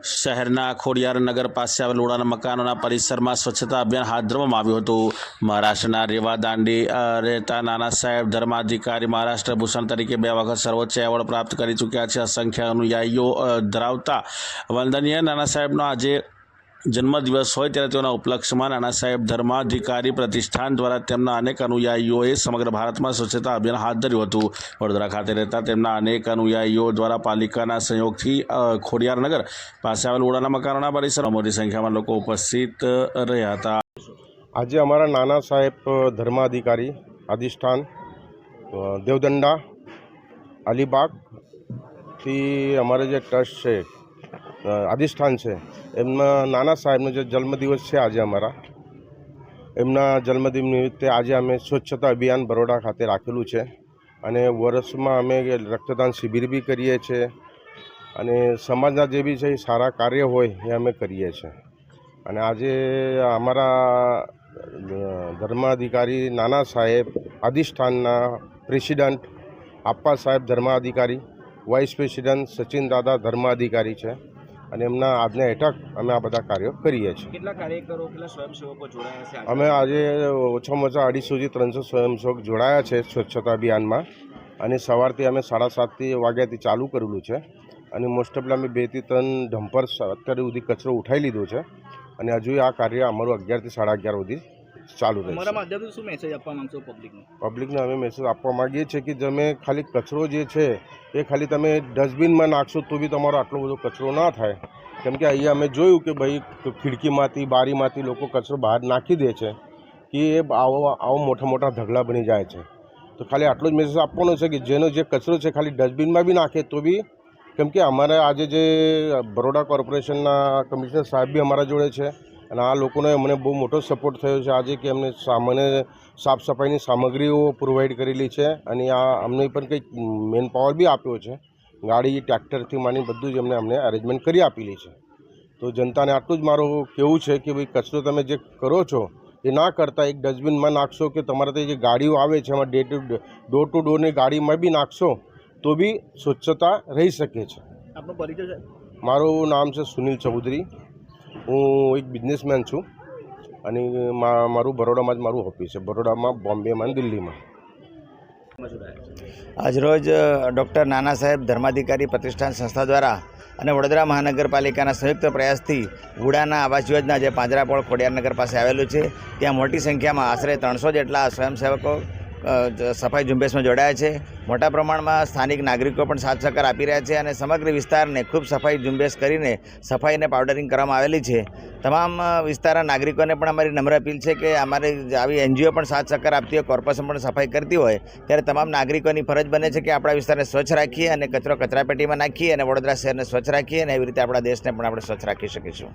શહેરના ખોડિયાર નગર પાસે આવેલ ઉડાના મકાનોના પરિસરમાં સ્વચ્છતા અભિયાન હાથ ધરવામાં આવ્યું હતું। મહારાષ્ટ્રના રેવા દાંડી રહેતા નાના સાહેબ ધર્માધિકારી મહારાષ્ટ્ર ભૂષણ તરીકે 2 વખત સર્વોચ્ચ એવોર્ડ પ્રાપ્ત કરી ચૂક્યા છે। અસંખ્ય અનુયાયીઓ ધરાવતા વંદનીય નાના સાહેબનો આજે જન્મદિવસ હોય ત્યારે તેઓના ઉપલક્ષ્યમાં નાના સાહેબ ધર્માધિકારી પ્રતિષ્ઠાન દ્વારા તેમના અનેક અનુયાયીઓએ સમગ્ર ભારતમાં સ્વચ્છતા અભિયાન હાથ ધર્યું હતું। વડોદરા ખાતે રહેતા તેમના અનેક અનુયાયીઓ દ્વારા પાલિકાના સહયોગથી ખોડિયાર નગર પાસે આવેલ ઉડાના મકાનોના પરિસરમાં મોટી સંખ્યામાં લોકો ઉપસ્થિત રહ્યા હતા। આજે અમારા નાના સાહેબ ધર્માધિકારી અધિષ્ઠાન દેવદંડા અલીબાગથી અમારે જે ટ્રસ્ટ છે અધિષ્ઠાન છે એમના નાના સાહેબનો જે જન્મદિવસ છે આજે અમારા એમના જન્મદિન નિમિત્તે આજે અમે સ્વચ્છતા અભિયાન બરોડા ખાતે રાખેલું છે અને વર્ષમાં અમે રક્તદાન શિબિર બી કરીએ છીએ અને સમાજના જે બી છે એ સારા કાર્ય હોય એ અમે કરીએ છીએ। અને આજે અમારા ધર્માધિકારી નાના સાહેબ અધિષ્ઠાનના president આપ્પા Saheb Dharmadhikari, vice president Sachin દાદા ધર્માધિકારી છે અને એમના આજના હેઠળ અમે આ બધા કાર્યો કરીએ છીએ। કેટલા કાર્યકરો કેટલા સ્વયંસેવકો જોડાયા છે? અમે આજે ઓછામાં ઓછા 250થી 300 સ્વયંસેવક જોડાયા છે સ્વચ્છતા અભિયાનમાં અને સવારથી અમે 7:30 વાગ્યાથી ચાલુ કરેલું છે અને મોસ્ટ ઓફલી અમે 2 થી 3 ડમ્પર અત્યારે સુધી કચરો ઉઠાવી લીધો છે અને હજુ આ કાર્ય અમારું 11 થી 11:30 સુધી ચાલુ રહેશે। અમારા માધ્યમથી શું મેસેજ આપવા માંગશો પબ્લિકને અમે મેસેજ આપવા માગીએ છીએ કે તમે ખાલી કચરો જે છે એ ખાલી તમે ડસ્ટબિનમાં નાખશો તો બી તમારો આટલો બધો કચરો ના થાય, કેમ કે અહીંયા અમે જોયું કે ભાઈ ખિડકીમાંથી બારીમાંથી લોકો કચરો બહાર નાખી દે છે કે એ આવો મોટા મોટા ઢગલા બની જાય છે। તો ખાલી આટલો જ મેસેજ આપવાનો છે કે જેનો જે કચરો છે ખાલી ડસ્ટબિનમાં બી નાખે તો બી, કેમ કે અમારે આજે જે બરોડા કોર્પોરેશનના કમિશનર સાહેબ બી અમારા જોડે છે અને આ લોકોને અમને બહુ મોટો સપોર્ટ થયો છે આજે કે અમને સામાન્ય સાફ સફાઈની સામગ્રીઓ પ્રોવાઈડ કરેલી છે અને આ અમને પણ કંઈક મેન પાવર બી આપ્યો છે, ગાડી ટ્રેક્ટરથી માંડીને બધું જ અમને અરેન્જમેન્ટ કરી આપેલી છે। તો જનતાને આટલું જ મારું કહેવું છે કે ભાઈ કચરો તમે જે કરો છો એ ના કરતાં એક ડસ્ટબિનમાં નાખશો કે તમારા ત્યાં જે ગાડીઓ આવે છે એમાં ડોર ટુ ડોરની ગાડીમાં બી નાખશો તો બી સ્વચ્છતા રહી શકે છે। આપનો પરિચય છે? મારું નામ છે સુનિલ ચૌધરી, હું એક બિઝનેસમેન છું અને મારું બરોડામાં જ મારું ઓફિસ છે, બરોડામાં, બોમ્બેમાં, દિલ્હીમાં। આજરોજ ડૉક્ટર નાના સાહેબ ધર્માધિકારી પ્રતિષ્ઠાન સંસ્થા દ્વારા અને વડોદરા મહાનગરપાલિકાના સંયુક્ત પ્રયાસથી વુડાના આવાસ યોજના જે પાંજરાપોળ ખોડિયારનગર પાસે આવેલું છે ત્યાં મોટી સંખ્યામાં આશરે 300 જેટલા સ્વયંસેવકો સફાઈ ઝુંબેશમાં જોડાયા છે। મોટા પ્રમાણમાં સ્થાનિક નાગરિકો પણ સાથ સહકાર આપી રહ્યા છે અને સમગ્ર વિસ્તારને ખૂબ સફાઈ ઝુંબેશ કરીને સફાઈ અને પાવડરિંગ કરવામાં આવેલી છે। તમામ વિસ્તારના નાગરિકોને પણ અમારી નમ્ર અપીલ છે કે અમારી આવી એનજીઓ પણ સાથ સહકાર આપતી હોય, કોર્પોરેશન પણ સફાઈ કરતી હોય ત્યારે તમામ નાગરિકોની ફરજ બને છે કે આપણા વિસ્તારને સ્વચ્છ રાખીએ અને કચરો કચરાપેટીમાં નાખીએ અને વડોદરા શહેરને સ્વચ્છ રાખીએ અને એવી રીતે આપણા દેશને પણ આપણે સ્વચ્છ રાખી શકીશું।